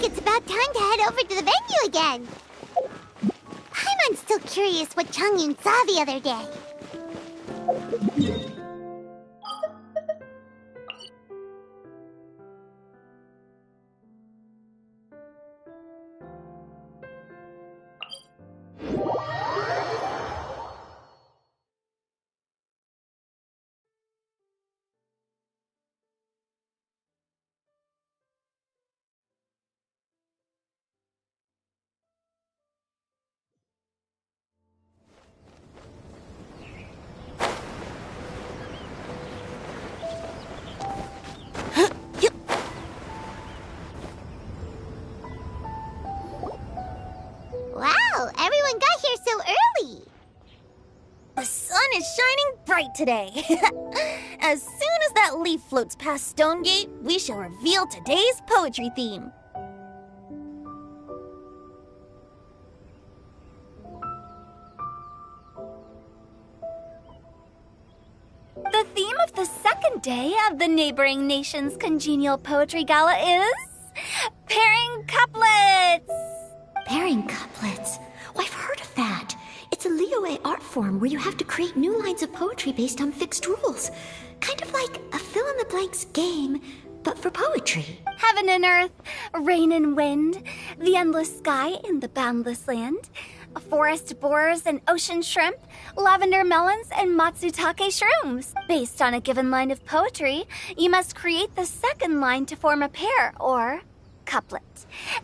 it's about time to head over to the venue again. I'm still curious what Changyun saw the other day. Wow, everyone got here so early. The sun is shining bright today. As soon as that leaf floats past Stonegate, we shall reveal today's poetry theme. The theme of the second day of the neighboring nation's Congenial Poetry Gala is... pairing couplets! Pairing couplets? Oh, I've heard of that. It's a Liyue art form where you have to create new lines of poetry based on fixed rules. Kind of like a fill-in-the-blanks game, but for poetry. Heaven and earth, rain and wind, the endless sky and the boundless land, forest boars and ocean shrimp, lavender melons and matsutake shrooms. Based on a given line of poetry, you must create the second line to form a pair, or couplet.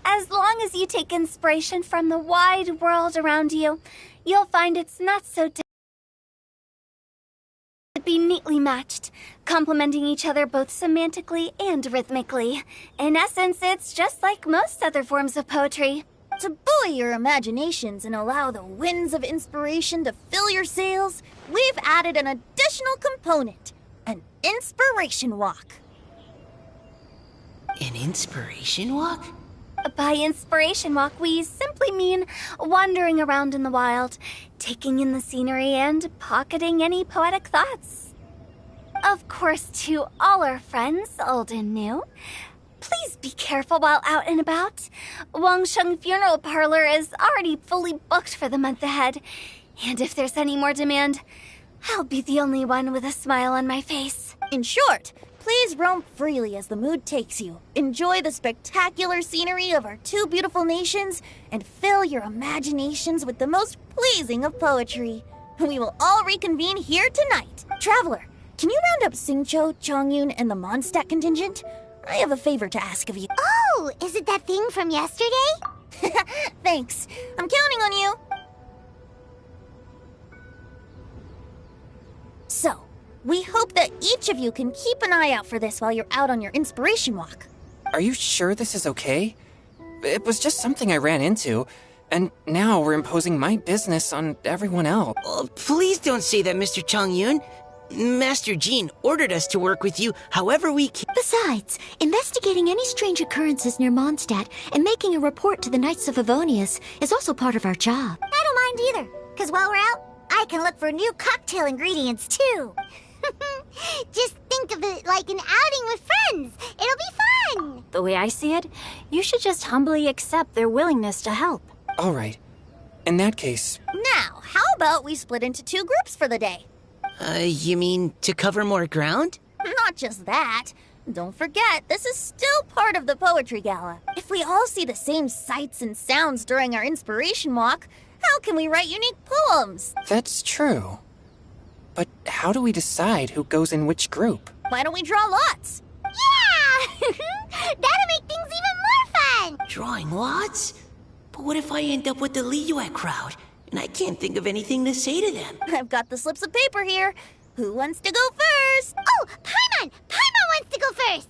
As long as you take inspiration from the wide world around you, you'll find it's not so difficult to be neatly matched, complementing each other both semantically and rhythmically. In essence, it's just like most other forms of poetry. To buoy your imaginations and allow the winds of inspiration to fill your sails, we've added an additional component, an inspiration walk. An inspiration walk? By inspiration walk, we simply mean wandering around in the wild, taking in the scenery and pocketing any poetic thoughts. Of course, to all our friends, old and new, please be careful while out and about. Wangsheng Funeral Parlor is already fully booked for the month ahead, and if there's any more demand, I'll be the only one with a smile on my face. In short, please roam freely as the mood takes you. Enjoy the spectacular scenery of our two beautiful nations, and fill your imaginations with the most pleasing of poetry. We will all reconvene here tonight. Traveler, can you round up Xingqiu, Changyun, and the Mondstadt contingent? I have a favor to ask of you. Oh, is it that thing from yesterday? Thanks. I'm counting on you. So, we hope that each of you can keep an eye out for this while you're out on your inspiration walk. Are you sure this is okay? It was just something I ran into, and now we're imposing my business on everyone else. Oh, please don't say that, Mr. Changyun. Master Jean ordered us to work with you however we can. Besides, investigating any strange occurrences near Mondstadt and making a report to the Knights of Avonius is also part of our job. I don't mind either, because while we're out, I can look for new cocktail ingredients too. Just think of it like an outing with friends. It'll be fun. The way I see it, you should just humbly accept their willingness to help. All right. In that case... Now, how about we split into two groups for the day? You mean to cover more ground? Not just that. Don't forget, this is still part of the Poetry Gala. If we all see the same sights and sounds during our inspiration walk, how can we write unique poems? That's true. But how do we decide who goes in which group? Why don't we draw lots? Yeah! That'll make things even more fun! Drawing lots? But what if I end up with the Liyue crowd, and I can't think of anything to say to them? I've got the slips of paper here. Who wants to go first? Oh, Paimon! Paimon wants to go first!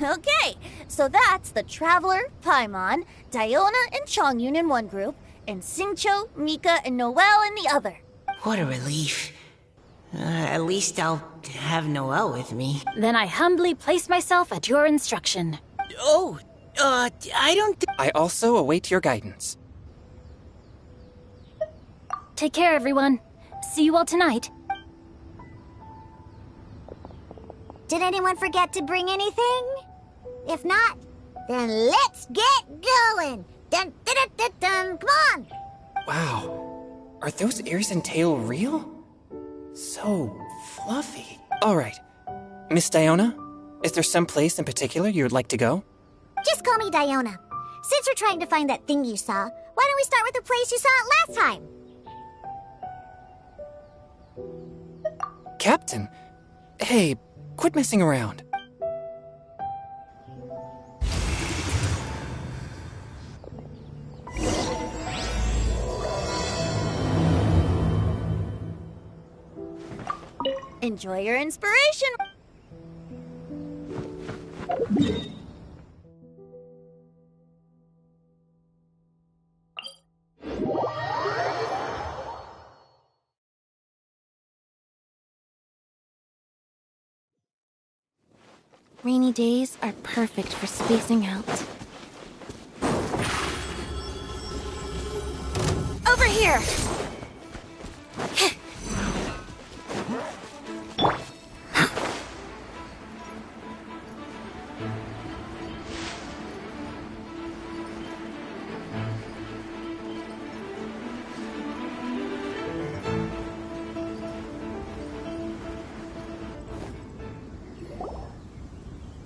Okay, so that's the Traveler, Paimon, Diona, and Changyun in one group, and Xingqiu, Mika, and Noelle in the other. What a relief. At least I'll have Noelle with me. Then I humbly place myself at your instruction. Oh, I don't I also await your guidance. Take care, everyone. See you all tonight. Did anyone forget to bring anything? If not, then let's get going! Dun, dun, dun, dun, dun. Come on! Wow. Are those ears and tail real? So fluffy. Alright. Miss Diona, is there some place in particular you would like to go? Just call me Diona. Since you're trying to find that thing you saw, why don't we start with the place you saw it last time? Captain? Hey, quit messing around. Enjoy your inspiration! Rainy days are perfect for spacing out. Over here!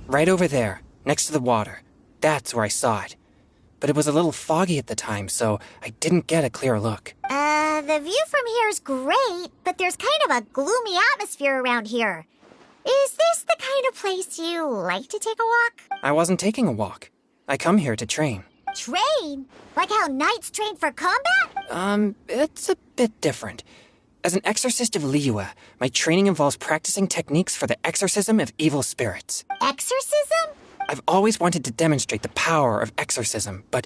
Right over there, next to the water. That's where I saw it. But it was a little foggy at the time, so I didn't get a clear look. The view from here is great, but there's kind of a gloomy atmosphere around here. Is this the kind of place you like to take a walk? I wasn't taking a walk. I come here to train. Train? Like how knights train for combat? It's a bit different. As an exorcist of Liyue, my training involves practicing techniques for the exorcism of evil spirits. Exorcism? I've always wanted to demonstrate the power of exorcism, but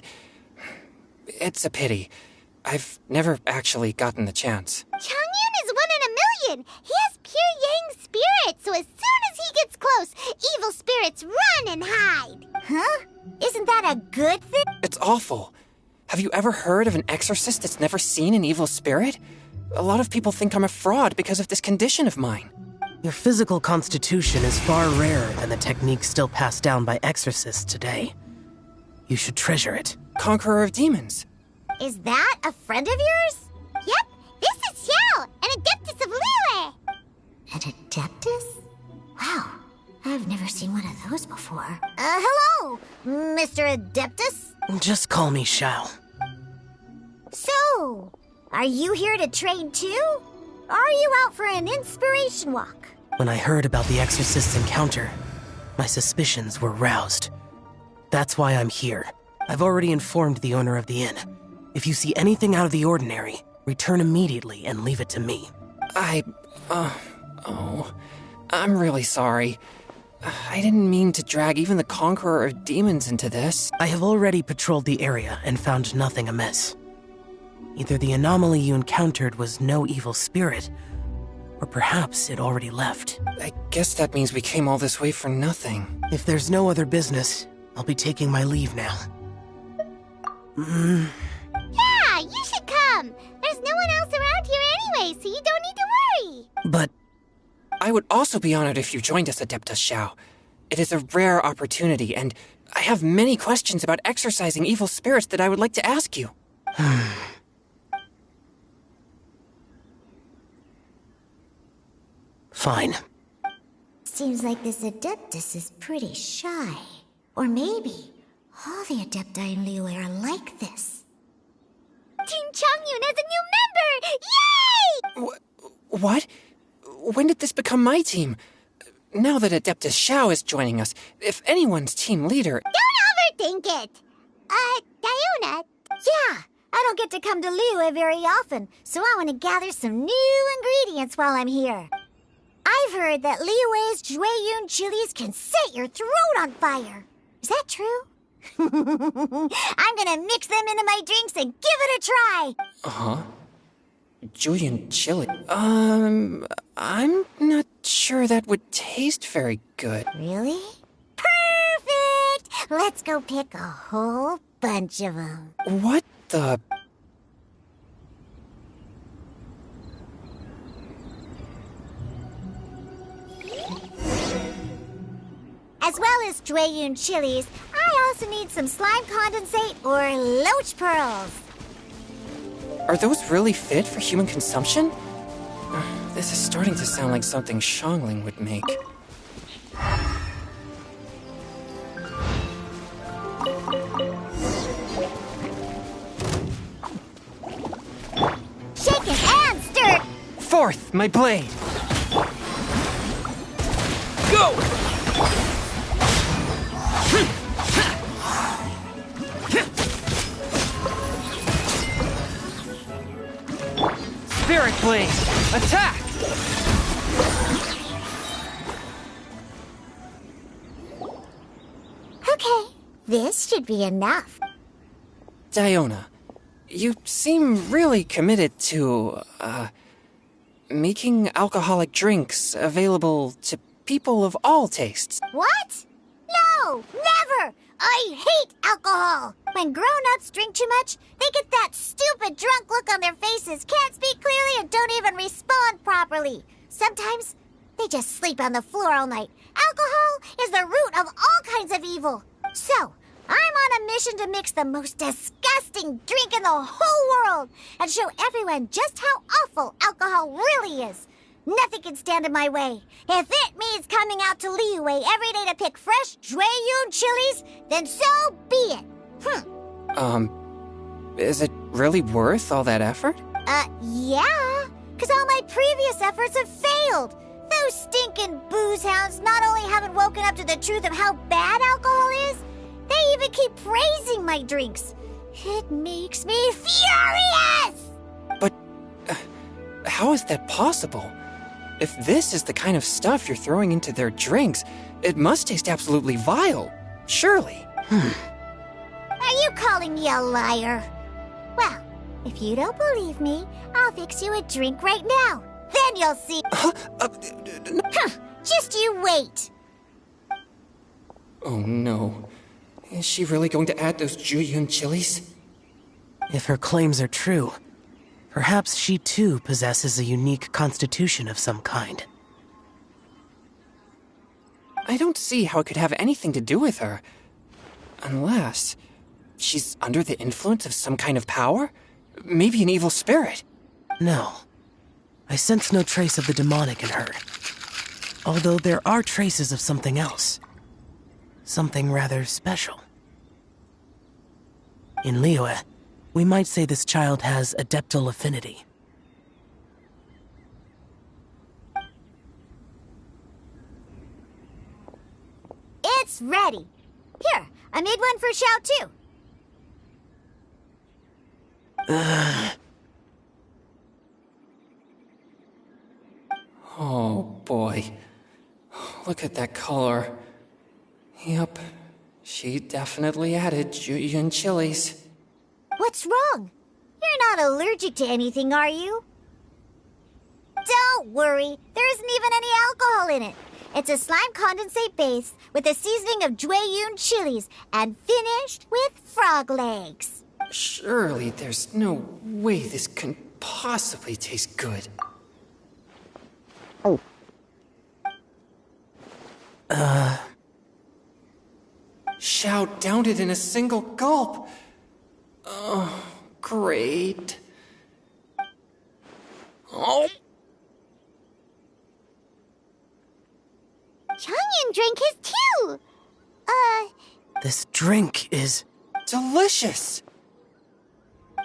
it's a pity. I've never actually gotten the chance. Changyun is 1 in a million. He has pure yang spirit, so as soon as he gets close, evil spirits run and hide. Huh? Isn't that a good thing? It's awful. Have you ever heard of an exorcist that's never seen an evil spirit? A lot of people think I'm a fraud because of this condition of mine. Your physical constitution is far rarer than the techniques still passed down by exorcists today. You should treasure it. Conqueror of demons. Is that a friend of yours? Yep, this is Xiao, an Adeptus of Liyue. An Adeptus? Wow, I've never seen one of those before. Hello, Mr. Adeptus? Just call me Xiao. So, are you here to train too? Or are you out for an inspiration walk? When I heard about the exorcist's encounter, my suspicions were roused. That's why I'm here. I've already informed the owner of the inn. If you see anything out of the ordinary, return immediately and leave it to me. I'm really sorry. I didn't mean to drag even the Conqueror of Demons into this. I have already patrolled the area and found nothing amiss. Either the anomaly you encountered was no evil spirit, or perhaps it already left. I guess that means we came all this way for nothing. If there's no other business, I'll be taking my leave now. Yeah, you should come. There's no one else around here anyway, so you don't need to worry. But I would also be honored if you joined us, Adeptus Xiao. It is a rare opportunity, and I have many questions about exorcising evil spirits that I would like to ask you. fine. Seems like this Adeptus is pretty shy. Or maybe all the Adepti in Liyue are like this. Team Changyun has a new member! Yay! What? When did this become my team? Now that Adeptus Xiao is joining us, if anyone's team leader... Don't overthink it! Diona? Yeah, I don't get to come to Liyue very often, so I want to gather some new ingredients while I'm here. I've heard that Liyue's Jueyun chilies can set your throat on fire. Is that true? I'm gonna mix them into my drinks and give it a try. Uh-huh. Julian chili. I'm not sure that would taste very good. Really? Perfect! Let's go pick a whole bunch of them. What the... As well as Jueyun chilies, I also need some slime condensate or loach pearls. Are those really fit for human consumption? This is starting to sound like something Xiangling would make. Shaken and stirred. Forth, my blade! Go! Spirit blade, attack! Okay, this should be enough. Diona, you seem really committed to, making alcoholic drinks available to people of all tastes. What? No, never! I hate alcohol! When grown-ups drink too much, they get that stupid drunk look on their faces, can't speak clearly, and don't even respond properly. Sometimes, they just sleep on the floor all night. Alcohol is the root of all kinds of evil. So, I'm on a mission to mix the most disgusting drink in the whole world and show everyone just how awful alcohol really is. Nothing can stand in my way. If it means coming out to Liyue every day to pick fresh Jueyun chilies, then so be it. Is it really worth all that effort? Yeah. Because all my previous efforts have failed. Those stinking booze hounds not only haven't woken up to the truth of how bad alcohol is, they even keep praising my drinks. It makes me furious! But, how is that possible? If this is the kind of stuff you're throwing into their drinks, it must taste absolutely vile. Surely. Are you calling me a liar? Well, if you don't believe me, I'll fix you a drink right now. Then you'll see. Just you wait. Oh no. Is she really going to add those Jueyun chilies? If her claims are true, perhaps she too possesses a unique constitution of some kind. I don't see how it could have anything to do with her. Unless she's under the influence of some kind of power? Maybe an evil spirit. No. I sense no trace of the demonic in her. Although there are traces of something else. Something rather special. In Liyue, we might say this child has adeptal affinity. It's ready. Here, I made one for Xiao too. Oh boy. Look at that color. Yep. She definitely added Jueyun chilies. What's wrong? You're not allergic to anything, are you? Don't worry. There isn't even any alcohol in it. It's a slime condensate base with a seasoning of Jueyun chilies and finished with frog legs. Surely there's no way this can possibly taste good. Xiao downed it in a single gulp. Oh, great. Oh. Changyan drank his too. This drink is... Delicious!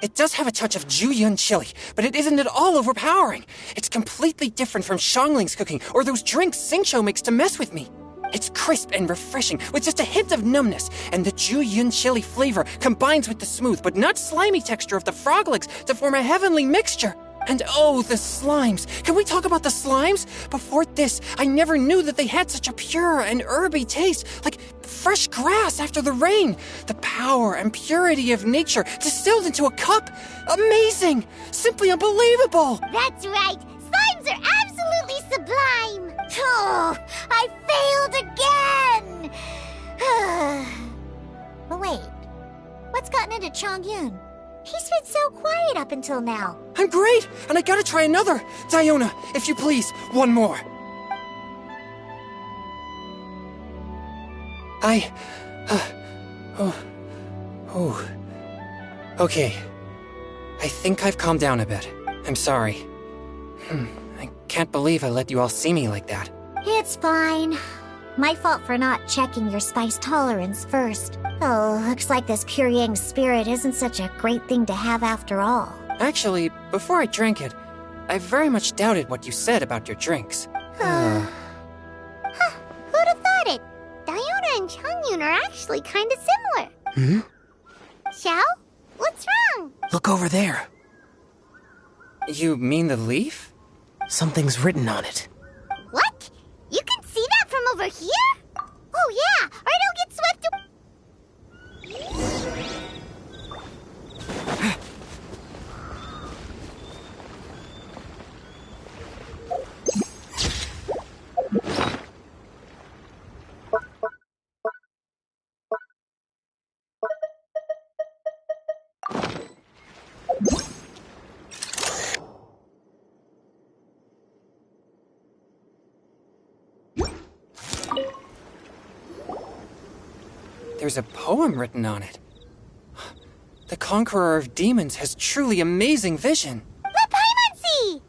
It does have a touch of Jueyun chili, but it isn't at all overpowering. It's completely different from Xiangling's cooking or those drinks Xingqiu makes to mess with me. It's crisp and refreshing, with just a hint of numbness, and the Jueyun chili flavor combines with the smooth but not slimy texture of the frog legs to form a heavenly mixture. And oh, the slimes! Can we talk about the slimes? Before this, I never knew that they had such a pure and herby taste, like fresh grass after the rain. The power and purity of nature distilled into a cup. Amazing! Simply unbelievable! That's right. Slimes are absolutely sublime. Oh, I failed again. But wait, what's gotten into Chongyun? He's been so quiet up until now. I'm great, and I gotta try another. Diona, if you please, one more. Okay. I think I've calmed down a bit. I'm sorry. I can't believe I let you all see me like that. It's fine. My fault for not checking your spice tolerance first. Oh, looks like this pure yang spirit isn't such a great thing to have after all. Actually, before I drank it, I very much doubted what you said about your drinks. Who'd have thought it? Diona and Changyun are actually kind of similar. Xiao? What's wrong? Look over there. You mean the leaf? Something's written on it. What? You can see that from over here? Oh yeah, or it'll get swept away. There's a poem written on it. The Conqueror of Demons has truly amazing vision. Let Paimon see!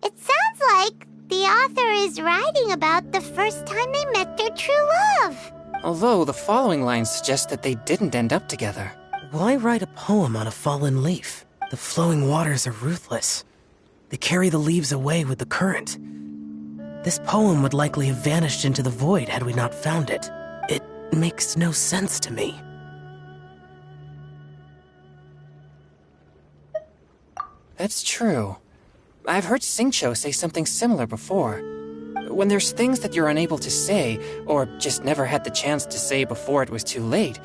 It sounds like the author is writing about the first time they met their true love. Although the following lines suggest that they didn't end up together. Why write a poem on a fallen leaf? The flowing waters are ruthless. They carry the leaves away with the current. This poem would likely have vanished into the void had we not found it. It makes no sense to me. That's true. I've heard Xingqiu say something similar before. When there's things that you're unable to say, or just never had the chance to say before it was too late,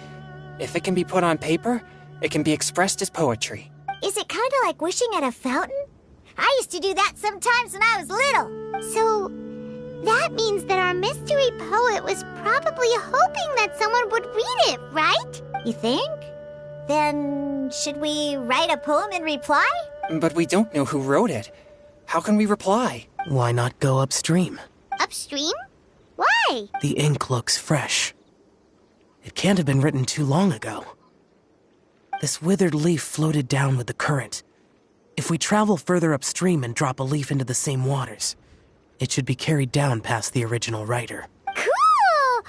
if it can be put on paper, it can be expressed as poetry. Is it kind of like wishing at a fountain? I used to do that sometimes when I was little. So, that means that our mystery poet was probably hoping that someone would read it, right? You think? Then, should we write a poem in reply? But we don't know who wrote it. How can we reply? Why not go upstream? Upstream? Why? The ink looks fresh. It can't have been written too long ago. This withered leaf floated down with the current. If we travel further upstream and drop a leaf into the same waters, it should be carried down past the original writer. Cool!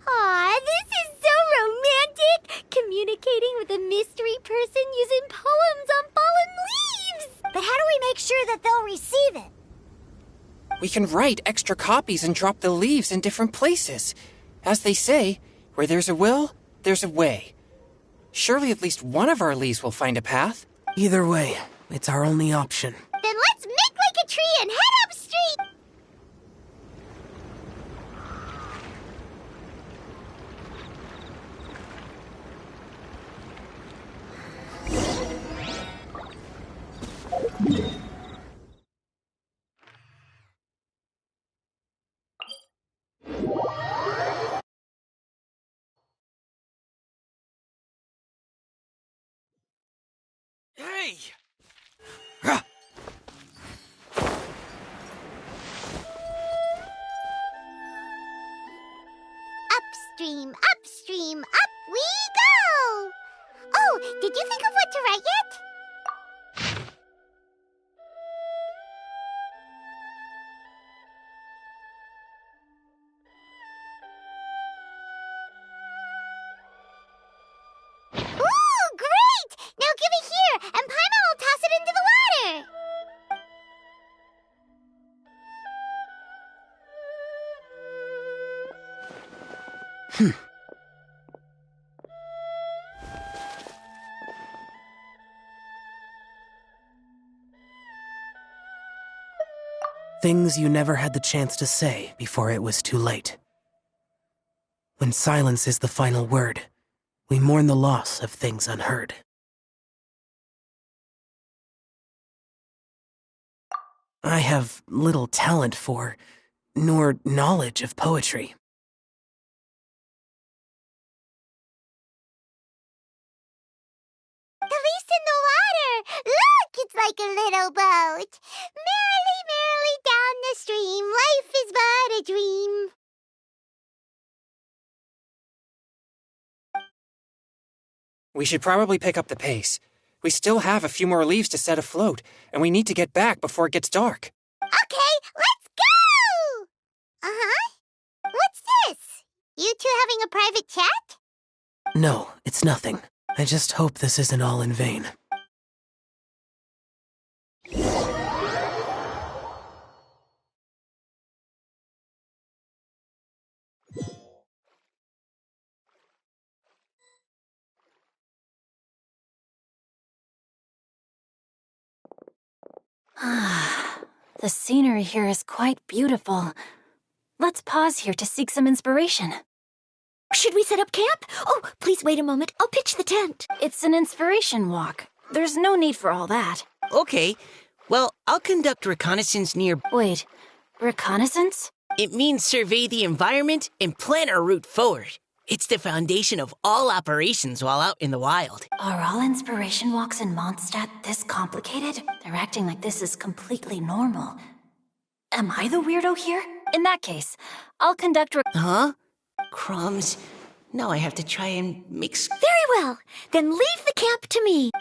Aw, this is so romantic! Communicating with a mystery person using poems on fallen leaves! But how do we make sure that they'll receive it? We can write extra copies and drop the leaves in different places. As they say, where there's a will, there's a way. Surely at least one of our leaves will find a path. Either way, it's our only option. Then let's make like a tree and head upstream! Hey! Upstream, upstream, up we go! Oh, did you think of what to write yet? Ooh, great! Now give it here, and Paimon will toss it into the water! Things you never had the chance to say before it was too late. When silence is the final word, we mourn the loss of things unheard. I have little talent for, nor knowledge of poetry. The least in the water! Look, it's like a little boat. Merrily, merrily down the stream, life is but a dream. We should probably pick up the pace. We still have a few more leaves to set afloat, and we need to get back before it gets dark. Okay, let's go! Uh-huh. What's this? You two having a private chat? No, it's nothing. I just hope this isn't all in vain. The scenery here is quite beautiful. Let's pause here to seek some inspiration. Should we set up camp? Oh, please wait a moment. I'll pitch the tent. It's an inspiration walk. There's no need for all that. Okay, well, I'll conduct reconnaissance near... Wait, reconnaissance? It means survey the environment and plan our route forward. It's the foundation of all operations while out in the wild. Are all inspiration walks in Mondstadt this complicated? They're acting like this is completely normal. Am I the weirdo here? In that case, I'll conduct Huh? Crumbs. Now I have to try and mix... Very well. Then leave the camp to me.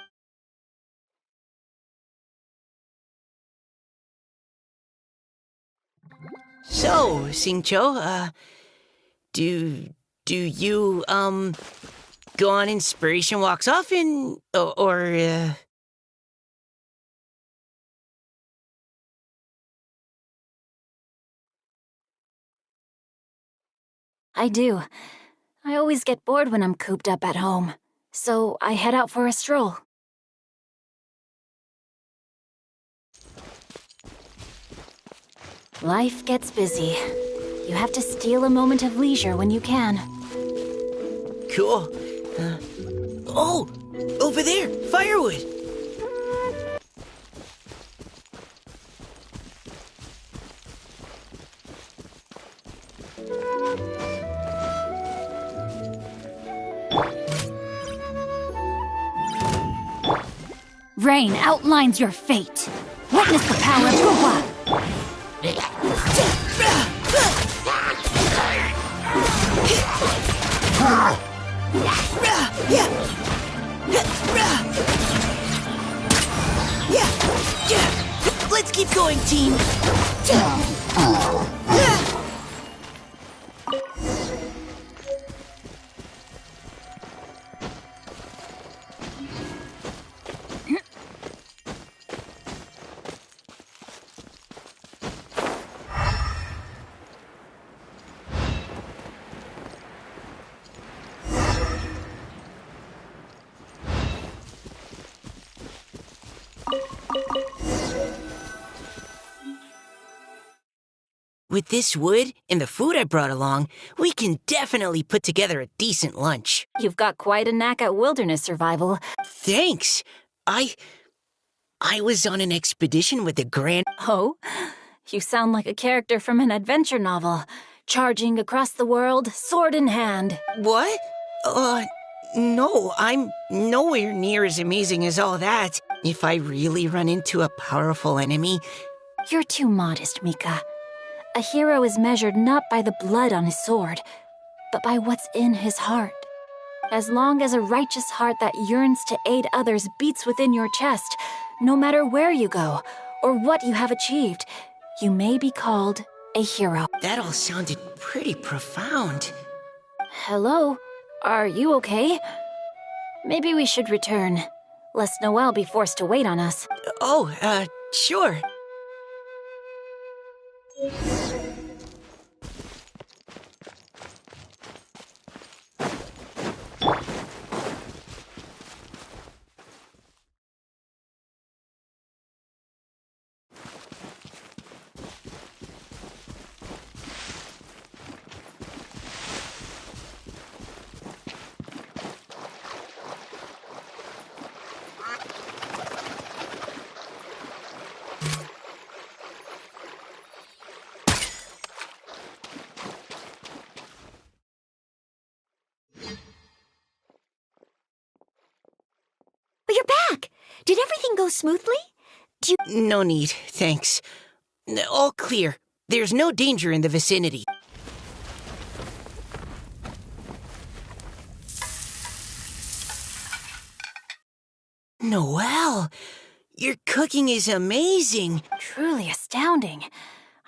So, Xingqiu, do you, go on inspiration walks often, or I do. I always get bored when I'm cooped up at home, so I head out for a stroll. Life gets busy. You have to steal a moment of leisure when you can. Cool. Oh! Over there! Firewood! Rain outlines your fate. Witness the power of Guhua. Let's keep going, team! With this wood and the food I brought along, we can definitely put together a decent lunch. You've got quite a knack at wilderness survival. Thanks. I was on an expedition with the Grand... Oh? You sound like a character from an adventure novel. Charging across the world, sword in hand. What? No, I'm nowhere near as amazing as all that. If I really run into a powerful enemy... You're too modest, Mika. A hero is measured not by the blood on his sword, but by what's in his heart. As long as a righteous heart that yearns to aid others beats within your chest, no matter where you go or what you have achieved, you may be called a hero. That all sounded pretty profound. Hello? Are you okay? Maybe we should return, lest Noelle be forced to wait on us. Oh, sure. Did everything go smoothly? No need, thanks. All clear. There's no danger in the vicinity. Noelle, your cooking is amazing. Truly astounding.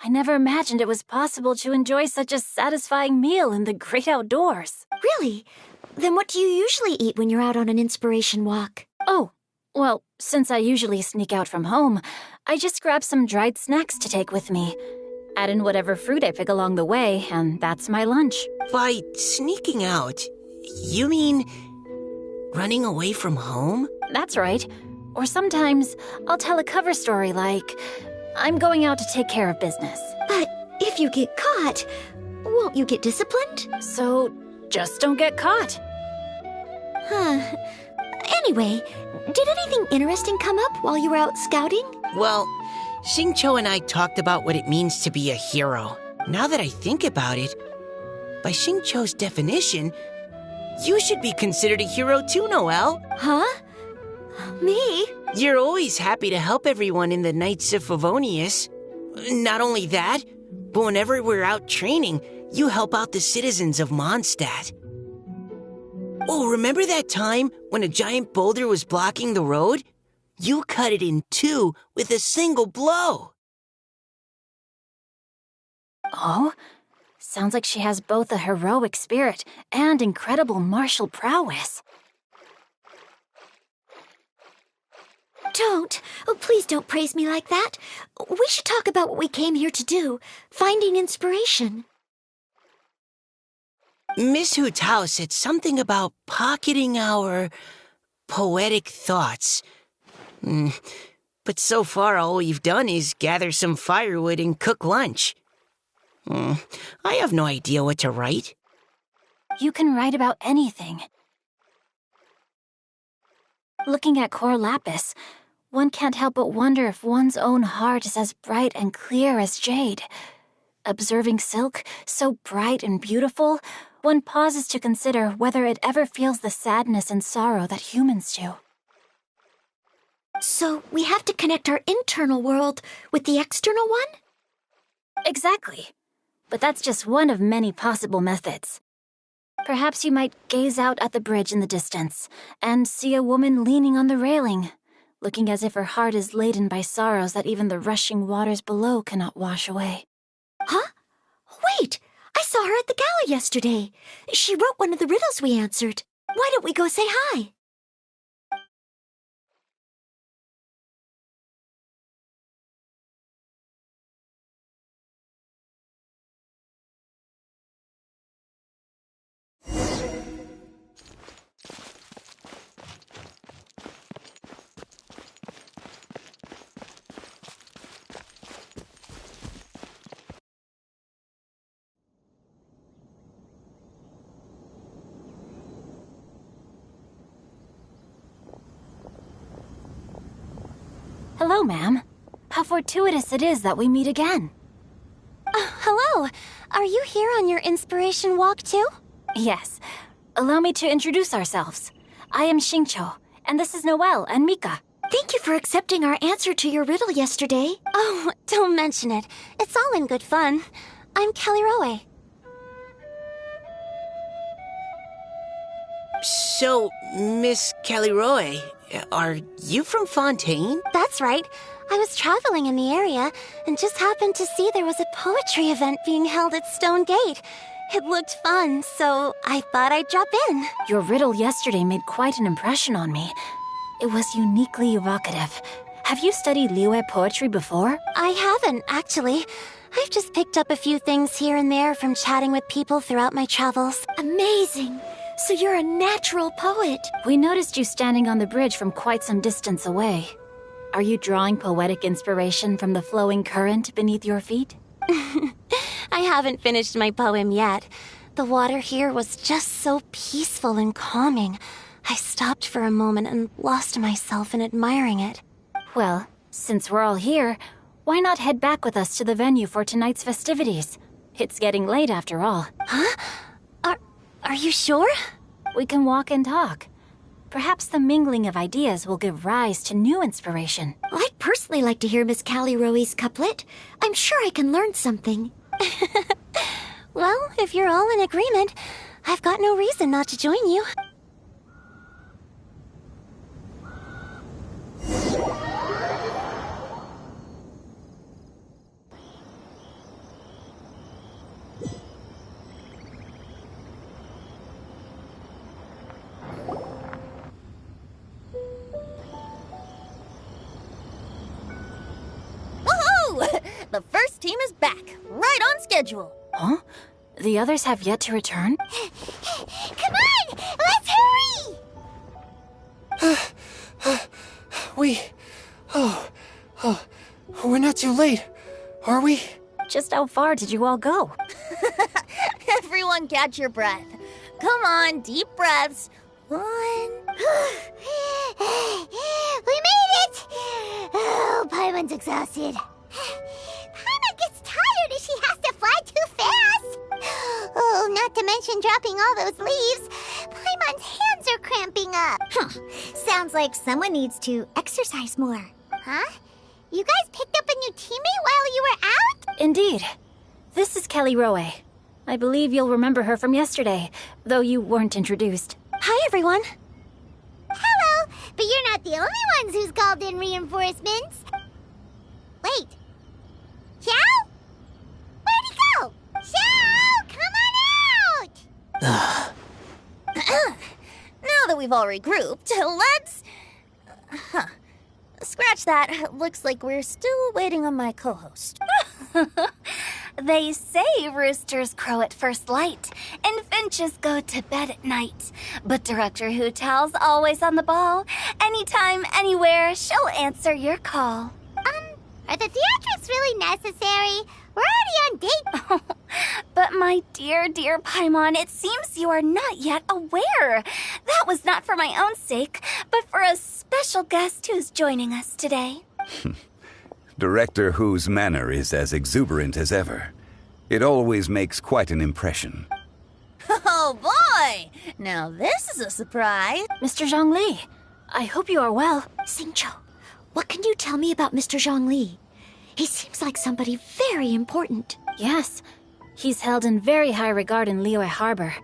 I never imagined it was possible to enjoy such a satisfying meal in the great outdoors. Really? Then what do you usually eat when you're out on an inspiration walk? Oh, well, since I usually sneak out from home, I just grab some dried snacks to take with me. Add in whatever fruit I pick along the way, and that's my lunch. By sneaking out, you mean running away from home? That's right. Or sometimes I'll tell a cover story like, I'm going out to take care of business. But if you get caught, won't you get disciplined? So just don't get caught. Huh. Anyway, did anything interesting come up while you were out scouting? Well, Xingqiu and I talked about what it means to be a hero. Now that I think about it, by Xingqiu's definition, you should be considered a hero too, Noelle. Huh? Me? You're always happy to help everyone in the Knights of Favonius. Not only that, but whenever we're out training, you help out the citizens of Mondstadt. Oh, remember that time when a giant boulder was blocking the road? You cut it in two with a single blow. Oh? Sounds like she has both a heroic spirit and incredible martial prowess. Don't. Oh, please don't praise me like that. We should talk about what we came here to do, finding inspiration. Miss Hu Tao said something about pocketing our poetic thoughts. But so far all we've done is gather some firewood and cook lunch. I have no idea what to write. You can write about anything. Looking at Cor Lapis, one can't help but wonder if one's own heart is as bright and clear as jade. Observing silk, so bright and beautiful, one pauses to consider whether it ever feels the sadness and sorrow that humans do. So we have to connect our internal world with the external one? Exactly. But that's just one of many possible methods. Perhaps you might gaze out at the bridge in the distance and see a woman leaning on the railing, looking as if her heart is laden by sorrows that even the rushing waters below cannot wash away. Huh? Wait! I saw her at the gala yesterday. She wrote one of the riddles we answered. Why don't we go say hi? Hello, ma'am. How fortuitous it is that we meet again. Hello. Are you here on your inspiration walk too? Yes. Allow me to introduce ourselves. I am Xingqiu, and this is Noelle and Mika. Thank you for accepting our answer to your riddle yesterday. Oh, don't mention it. It's all in good fun. I'm Caliroe. So, Miss Caliroe, are you from Fontaine? That's right. I was traveling in the area and just happened to see there was a poetry event being held at Stone Gate. It looked fun, so I thought I'd drop in. Your riddle yesterday made quite an impression on me. It was uniquely evocative. Have you studied Liyue poetry before? I haven't, actually. I've just picked up a few things here and there from chatting with people throughout my travels. Amazing! So you're a natural poet. We noticed you standing on the bridge from quite some distance away. Are you drawing poetic inspiration from the flowing current beneath your feet? I haven't finished my poem yet. The water here was just so peaceful and calming. I stopped for a moment and lost myself in admiring it. Well, since we're all here, why not head back with us to the venue for tonight's festivities? It's getting late after all. Huh? Are you sure? We can walk and talk. Perhaps the mingling of ideas will give rise to new inspiration. I'd personally like to hear Miss Callie Rowe's couplet. I'm sure I can learn something. Well, if you're all in agreement, I've got no reason not to join you. The first team is back, right on schedule. Huh? The others have yet to return? Come on! Let's hurry! We're not too late, are we? Just how far did you all go? Everyone catch your breath. Come on, deep breaths. 1. We made it! Oh, Paimon's exhausted. Paimon gets tired if she has to fly too fast. Oh, not to mention dropping all those leaves. Paimon's hands are cramping up. Sounds like someone needs to exercise more. Huh? You guys picked up a new teammate while you were out? Indeed. This is Callie Rowe. I believe you'll remember her from yesterday, though you weren't introduced. Hi, everyone. Hello, but you're not the only ones who's called in reinforcements. Wait. Xiao? Where'd he go? Xiao, come on out! Now that we've all regrouped, let's... Scratch that. Looks like we're still waiting on my co-host. They say roosters crow at first light, and finches go to bed at night. But Director Hootal's always on the ball. Anytime, anywhere, she'll answer your call. Are the theatrics really necessary? We're already on date. But my dear, dear Paimon, it seems you are not yet aware. That was not for my own sake, but for a special guest who's joining us today. Director Who's manner is as exuberant as ever. It always makes quite an impression. Oh boy! Now this is a surprise. Mr. Zhongli, I hope you are well. Xingqiu, what can you tell me about Mr. Zhongli? He seems like somebody very important. Yes, he's held in very high regard in Liyue Harbor.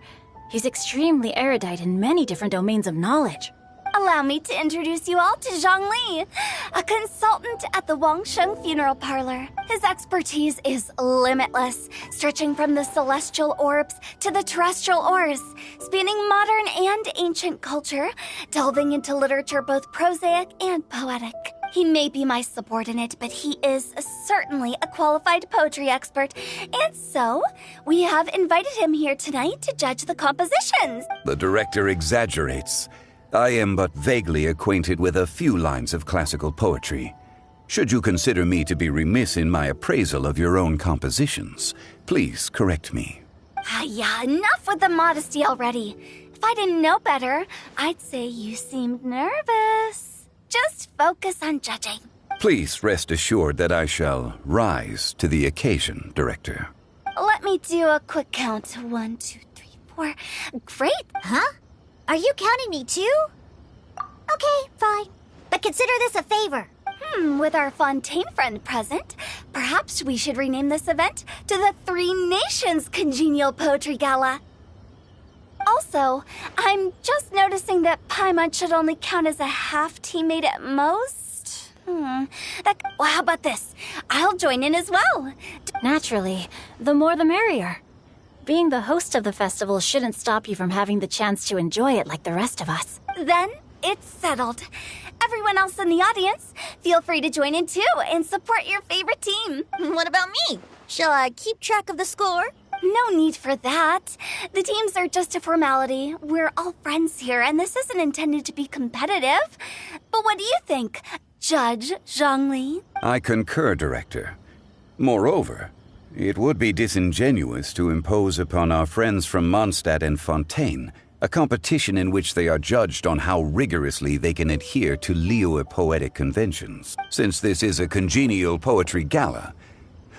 He's extremely erudite in many different domains of knowledge. Allow me to introduce you all to Zhang Li, a consultant at the Wangsheng Funeral Parlor. His expertise is limitless, stretching from the celestial orbs to the terrestrial ores, spanning modern and ancient culture, delving into literature both prosaic and poetic. He may be my subordinate, but he is certainly a qualified poetry expert, and so we have invited him here tonight to judge the compositions. The director exaggerates. I am but vaguely acquainted with a few lines of classical poetry. Should you consider me to be remiss in my appraisal of your own compositions, please correct me. Yeah, enough with the modesty already. If I didn't know better, I'd say you seemed nervous. Just focus on judging. Please rest assured that I shall rise to the occasion, Director. Let me do a quick count. 1, 2, 3, 4. Great. Huh? Are you counting me too? Okay, fine. But consider this a favor. With our Fontaine friend present, perhaps we should rename this event to the Three Nations Congenial Poetry Gala. Also, I'm just noticing that Paimon should only count as a half teammate at most. Well, how about this? I'll join in as well. Naturally, the more the merrier. Being the host of the festival shouldn't stop you from having the chance to enjoy it like the rest of us. Then it's settled. Everyone else in the audience, feel free to join in too and support your favorite team. What about me? Shall I keep track of the score? No need for that. The teams are just a formality. We're all friends here, and this isn't intended to be competitive. But what do you think, Judge Zhongli? I concur, Director. Moreover, it would be disingenuous to impose upon our friends from Mondstadt and Fontaine a competition in which they are judged on how rigorously they can adhere to Liyue poetic conventions. Since this is a congenial poetry gala,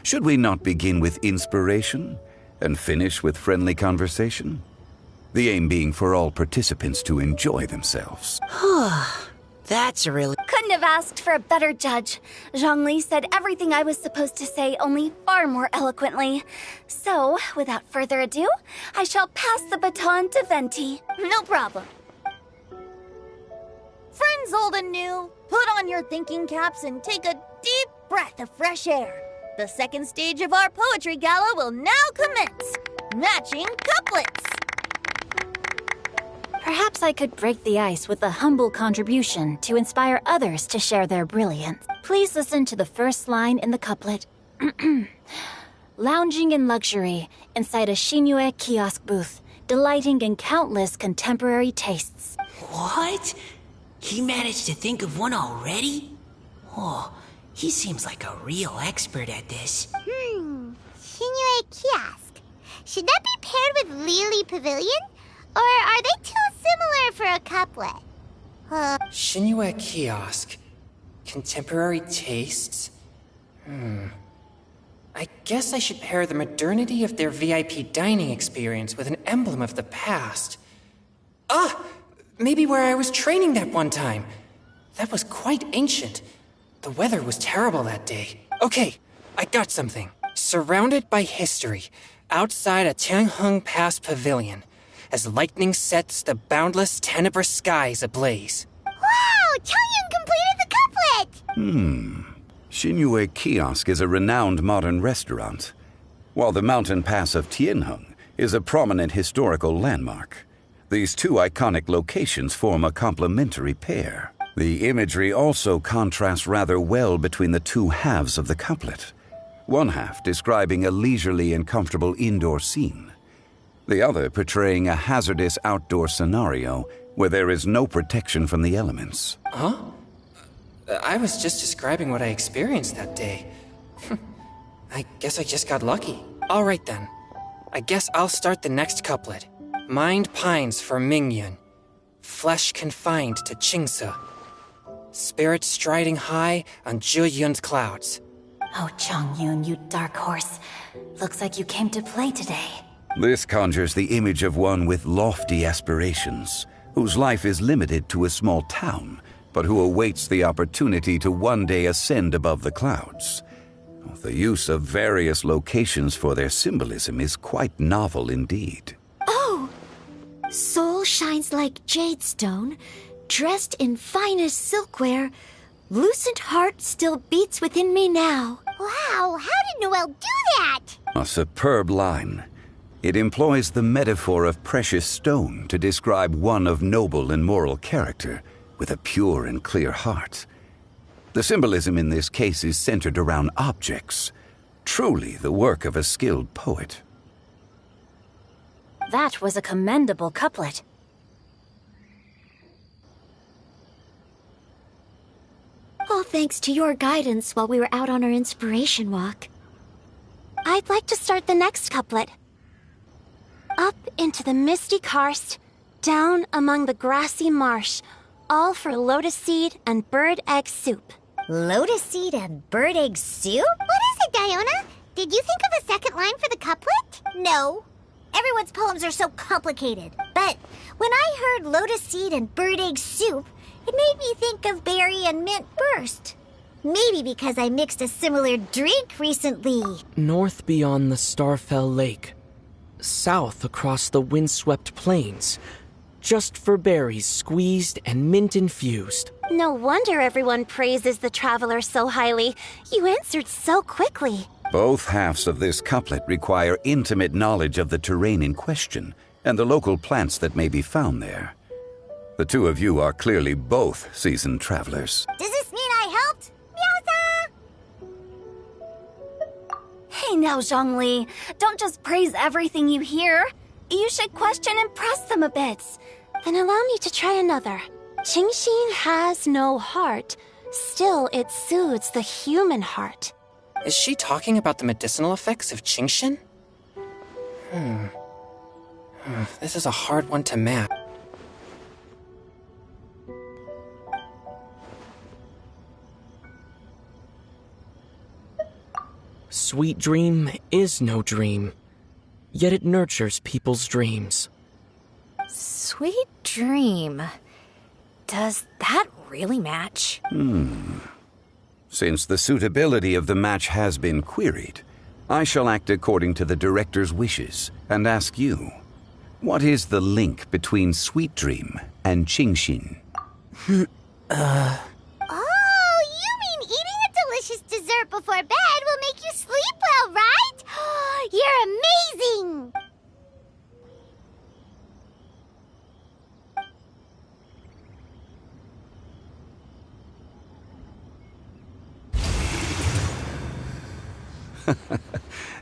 should we not begin with inspiration and finish with friendly conversation? The aim being for all participants to enjoy themselves. That's really... Couldn't have asked for a better judge. Zhongli said everything I was supposed to say, only far more eloquently. So, without further ado, I shall pass the baton to Venti. No problem. Friends old and new, put on your thinking caps and take a deep breath of fresh air. The second stage of our poetry gala will now commence. Matching couplets. Perhaps I could break the ice with a humble contribution to inspire others to share their brilliance. Please listen to the first line in the couplet. Lounging in luxury inside a Shinue kiosk booth, delighting in countless contemporary tastes. What? He managed to think of one already? Oh, he seems like a real expert at this. Shinue Kiosk. Should that be paired with Lily Pavilion? Or are they too similar for a couplet? Shinue Kiosk. Contemporary tastes? I guess I should pair the modernity of their VIP dining experience with an emblem of the past. Maybe where I was training that one time. That was quite ancient. The weather was terrible that day. Okay, I got something. Surrounded by history, outside a Tianheng Pass pavilion, as lightning sets the boundless tenebrous skies ablaze. Wow! Changyun completed the couplet! Shinue Kiosk is a renowned modern restaurant, while the mountain pass of Tianheng is a prominent historical landmark. These two iconic locations form a complementary pair. The imagery also contrasts rather well between the two halves of the couplet. One half describing a leisurely and comfortable indoor scene, the other portraying a hazardous outdoor scenario where there is no protection from the elements. Huh? I was just describing what I experienced that day. I guess I just got lucky. All right then. I guess I'll start the next couplet. Mind pines for Mingyun, flesh confined to Qingse, spirit striding high on Zhiyun's clouds. Oh, Changyun, you dark horse. Looks like you came to play today. This conjures the image of one with lofty aspirations, whose life is limited to a small town, but who awaits the opportunity to one day ascend above the clouds. The use of various locations for their symbolism is quite novel indeed. Oh! Soul shines like jade stone, dressed in finest silkware. Lucent heart still beats within me now. Wow, how did Noelle do that? A superb line. It employs the metaphor of precious stone to describe one of noble and moral character, with a pure and clear heart. The symbolism in this case is centered around objects, truly the work of a skilled poet. That was a commendable couplet. All thanks to your guidance while we were out on our inspiration walk. I'd like to start the next couplet. Up into the misty karst, down among the grassy marsh, all for lotus seed and bird egg soup. Lotus seed and bird egg soup? What is it, Diona? Did you think of a second line for the couplet? No. Everyone's poems are so complicated. But when I heard lotus seed and bird egg soup, it made me think of berry and mint burst. Maybe because I mixed a similar drink recently. North beyond the Starfell Lake. South across the windswept plains. Just for berries squeezed and mint infused. No wonder everyone praises the traveler so highly. You answered so quickly. Both halves of this couplet require intimate knowledge of the terrain in question and the local plants that may be found there. The two of you are clearly both seasoned travelers. Does this mean I helped? Meowsa! Hey now, Zhongli. Don't just praise everything you hear. You should question and press them a bit. Then allow me to try another. Qingxin has no heart. Still, it soothes the human heart. Is she talking about the medicinal effects of Qingxin? This is a hard one to map. Sweet dream is no dream, yet it nurtures people's dreams. Sweet dream. Does that really match? Since the suitability of the match has been queried, I shall act according to the director's wishes and ask you, what is the link between Sweet Dream and Genshin? Oh, you mean eating a delicious dessert before bed will make you sleep well, right? You're amazing!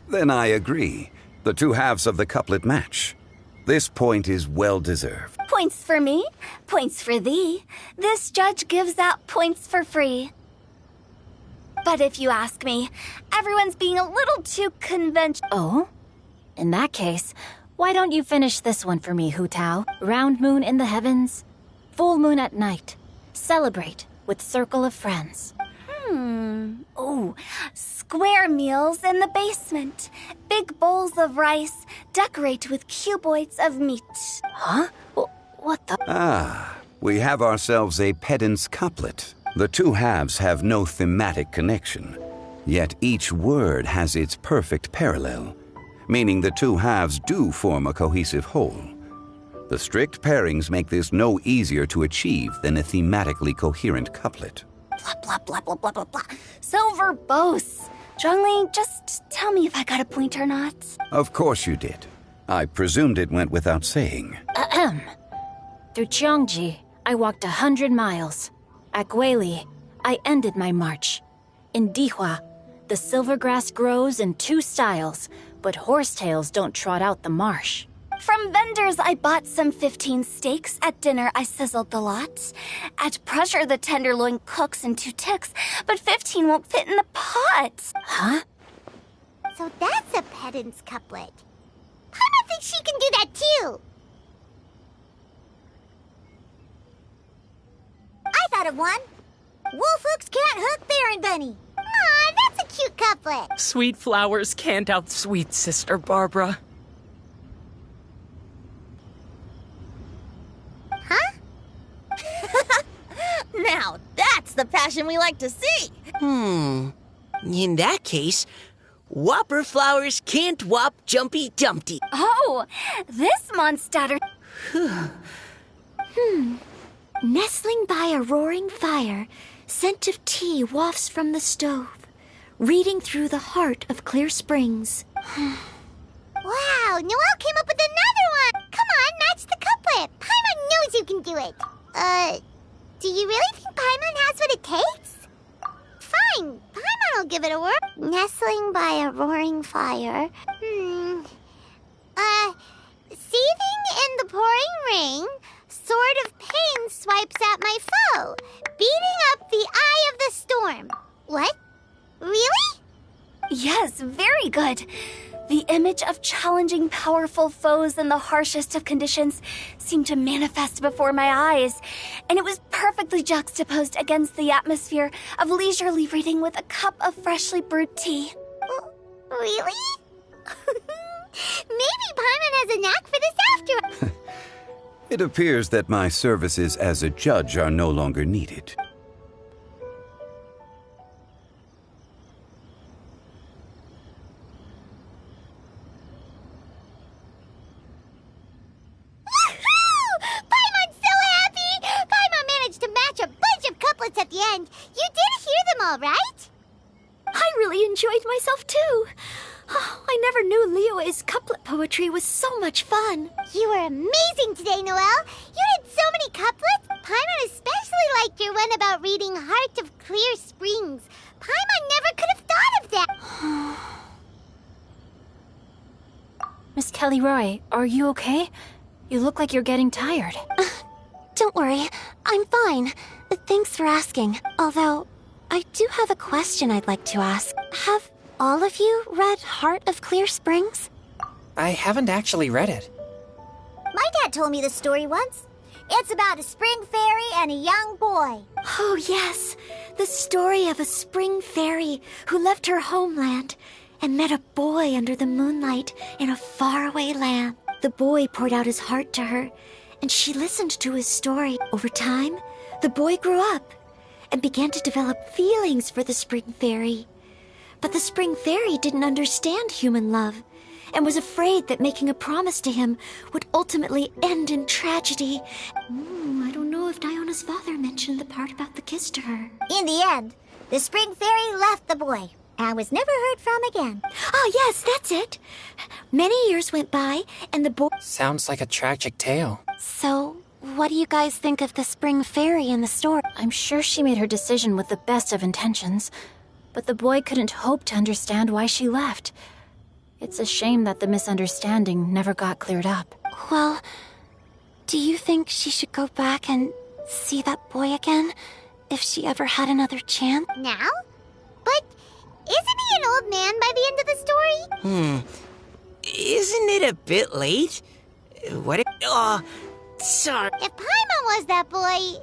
Then I agree. The two halves of the couplet match. This point is well deserved. Points for me, points for thee. This judge gives out points for free. But if you ask me, everyone's being a little too conventional. Oh? In that case, why don't you finish this one for me, Hu Tao? Round moon in the heavens, full moon at night. Celebrate with circle of friends. Oh, square meals in the basement. Big bowls of rice, decorate with cuboids of meat. Huh? What the? Ah, we have ourselves a pedant's couplet. The two halves have no thematic connection, yet each word has its perfect parallel, meaning the two halves do form a cohesive whole. The strict pairings make this no easier to achieve than a thematically coherent couplet. Blah, blah, blah, blah, blah, blah, blah. So verbose. Zhongli, just tell me if I got a point or not. Of course you did. I presumed it went without saying. Ahem. Through Cheongji, I walked 100 miles. At Guili, I ended my march. In Dihua, the silver grass grows in two styles, but horsetails don't trot out the marsh. From vendors, I bought some 15 steaks. At dinner, I sizzled the lot. At pressure, the tenderloin cooks in 2 ticks, but 15 won't fit in the pot. Huh? So that's a pedant's couplet. Paimon thinks she can do that too. I thought of one. Wolf hooks can't hook Baron Bunny. Aw, that's a cute couplet. Sweet flowers can't outsweet Sister Barbara. Huh? Now that's the passion we like to see. In that case, Whopper flowers can't whop Jumpy Dumpty. Oh, this monster. Nestling by a roaring fire, scent of tea wafts from the stove, reading through the heart of Clear Springs. Wow, Noelle came up with another one. Come on, match the couplet. Paimon knows you can do it. Do you really think Paimon has what it takes? Fine, Paimon will give it a whirl. Nestling by a roaring fire. Seething in the pouring rain, sword of pain swipes at my foe, beating up the eye of the storm. What? Really? Yes, very good. The image of challenging powerful foes in the harshest of conditions seemed to manifest before my eyes, and it was perfectly juxtaposed against the atmosphere of leisurely reading with a cup of freshly brewed tea. Really? Maybe Paimon has a knack for this after all. It appears that my services as a judge are no longer needed. Paimon's so happy! Paimon managed to match a bunch of couplets at the end. You did hear them all, right? I really enjoyed myself too. Oh, I never knew Liyue's couplet poetry was so much fun. You were amazing today, Noelle. You did so many couplets. Paimon especially liked your one about reading Heart of Clear Springs. Paimon never could have thought of that. Miss Kelly Roy, are you okay? You look like you're getting tired. Don't worry, I'm fine. Thanks for asking. Although, I do have a question I'd like to ask. Have all of you read Heart of Clear Springs? I haven't actually read it. My dad told me the story once. It's about a spring fairy and a young boy. Oh, yes. The story of a spring fairy who left her homeland and met a boy under the moonlight in a faraway land. The boy poured out his heart to her, and she listened to his story. Over time, the boy grew up and began to develop feelings for the Spring Fairy. But the Spring Fairy didn't understand human love and was afraid that making a promise to him would ultimately end in tragedy. I don't know if Diona's father mentioned the part about the kiss to her. In the end, the Spring Fairy left the boy and was never heard from again. Oh, yes, that's it. Many years went by, and the boy... Sounds like a tragic tale. So, what do you guys think of the Spring Fairy in the story? I'm sure she made her decision with the best of intentions, but the boy couldn't hope to understand why she left. It's a shame that the misunderstanding never got cleared up. Well, do you think she should go back and see that boy again, if she ever had another chance? Now? But isn't he an old man by the end of the story? Isn't it a bit late? What if... Oh, sorry. If Paimon was that boy...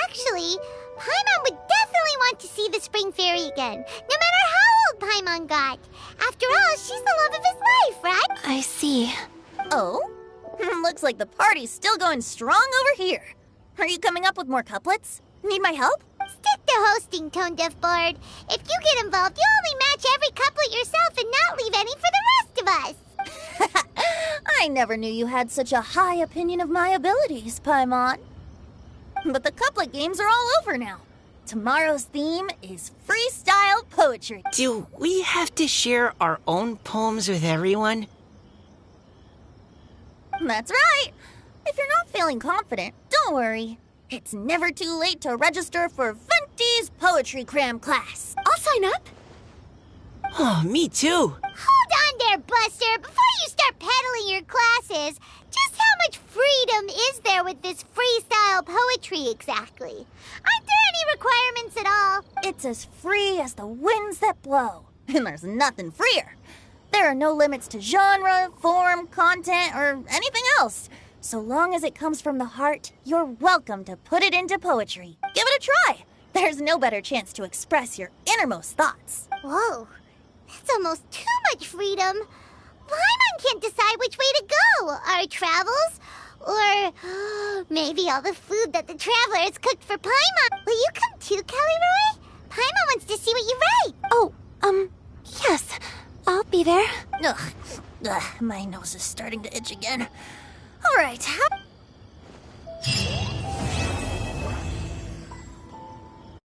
Actually, Paimon would definitely want to see the Spring Fairy again, no matter how old Paimon got. After all, she's the love of his life, right? I see. Oh? Looks like the party's still going strong over here. Are you coming up with more couplets? Need my help? Stick to hosting, Tone Deaf Bard. If you get involved, you'll only match every couplet yourself and not leave any for the rest of us. I never knew you had such a high opinion of my abilities, Paimon. But the couplet games are all over now. Tomorrow's theme is freestyle poetry. Do we have to share our own poems with everyone? That's right. If you're not feeling confident, don't worry. It's never too late to register for Venti's Poetry Cram class. I'll sign up. Oh, me too. Hold on there, Buster. Before you start peddling your classes, just how much freedom is there with this freestyle poetry exactly? Aren't there any requirements at all? It's as free as the winds that blow. And there's nothing freer. There are no limits to genre, form, content, or anything else. So long as it comes from the heart, you're welcome to put it into poetry. Give it a try. There's no better chance to express your innermost thoughts. Whoa, that's almost too much freedom. Paimon can't decide which way to go. Our travels, or maybe all the food that the travelers cooked for Paimon. Will you come too, Kelly Roy? Paimon wants to see what you write. Oh, yes. I'll be there. Ugh, my nose is starting to itch again. All right,